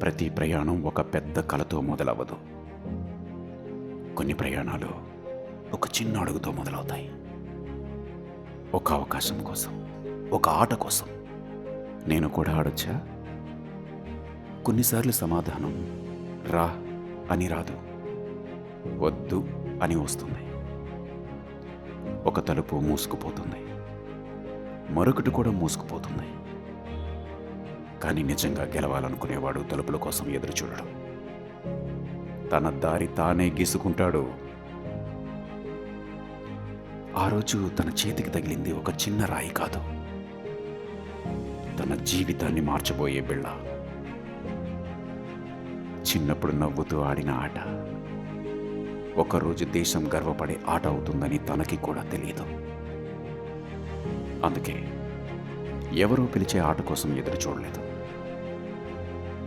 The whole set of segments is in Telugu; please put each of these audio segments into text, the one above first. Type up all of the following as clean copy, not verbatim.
ప్రతి ప్రయాణం ఒక పెద్ద కలతో మొదలవ్వదు. కొన్ని ప్రయాణాలు ఒక చిన్న అడుగుతో మొదలవుతాయి. ఒక అవకాశం కోసం, ఒక ఆట కోసం. నేను కూడా ఆడొచ్చా? కొన్నిసార్లు సమాధానం రా అని రాదు, వద్దు అని వస్తుంది. ఒక తలుపు మూసుకుపోతుంది, మరొకటి కూడా మూసుకుపోతుంది. కానీ నిజంగా గెలవాలనుకునేవాడు తలుపుల కోసం ఎదురు చూడడు. తన దారి తానే గీసుకుంటాడు. ఆ రోజు తన చేతికి తగిలింది ఒక చిన్న రాయి కాదు, తన జీవితాన్ని మార్చబోయే బిళ్ళ. చిన్నప్పుడు నవ్వుతూ ఆడిన ఆట ఒకరోజు దేశం గర్వపడే ఆట అవుతుందని తనకి కూడా తెలియదు. అందుకే ఎవరో పిలిచే ఆట కోసం ఎదురు చూడలేదు.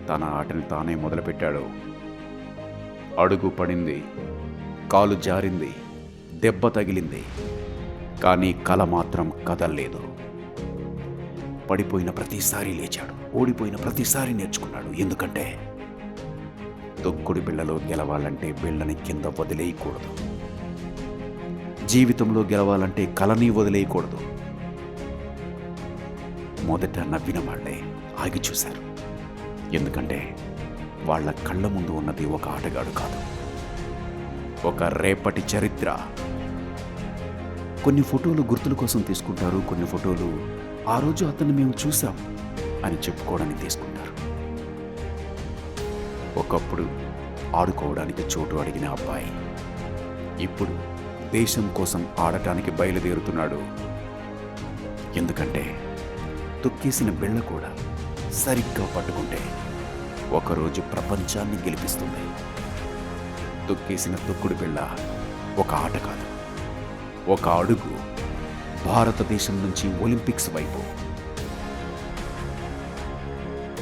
తన ఆటని తానే మొదలుపెట్టాడు. అడుగు పడింది, కాలు జారింది, దెబ్బ తగిలింది. కానీ కల మాత్రం కదల్లేదు. పడిపోయిన ప్రతిసారి లేచాడు, ఓడిపోయిన ప్రతిసారి నేర్చుకున్నాడు. ఎందుకంటే తొక్కుడు బిళ్ళలో గెలవాలంటే బిళ్ళని కింద వదిలేయకూడదు. జీవితంలో గెలవాలంటే కలని వదిలేయకూడదు. మొదట నవ్విన వాళ్లే ఆగి చూశారు. ఎందుకంటే వాళ్ళ కళ్ళ ముందు ఉన్నది ఒక ఆటగాడు కాదు, ఒక రేపటి చరిత్ర. కొన్ని ఫోటోలు గుర్తుల కోసం తీసుకుంటారు, కొన్ని ఫోటోలు ఆ రోజు అతన్ని మేము చూసాం అని చెప్పుకోవడానికి తీసుకుంటారు. ఒకప్పుడు ఆడుకోవడానికి చోటు అడిగిన అబ్బాయి ఇప్పుడు దేశం కోసం ఆడటానికి బయలుదేరుతున్నాడు. ఎందుకంటే తొక్కేసిన బిళ్ళ కూడా సరిగ్గా పట్టుకుంటే ఒకరోజు ప్రపంచాన్ని గెలిపిస్తుంది. తొక్కేసిన తొక్కుడు బిళ్ళ ఒక ఆట కాదు, ఒక అడుగు భారతదేశం నుంచి ఒలింపిక్స్ వైపు.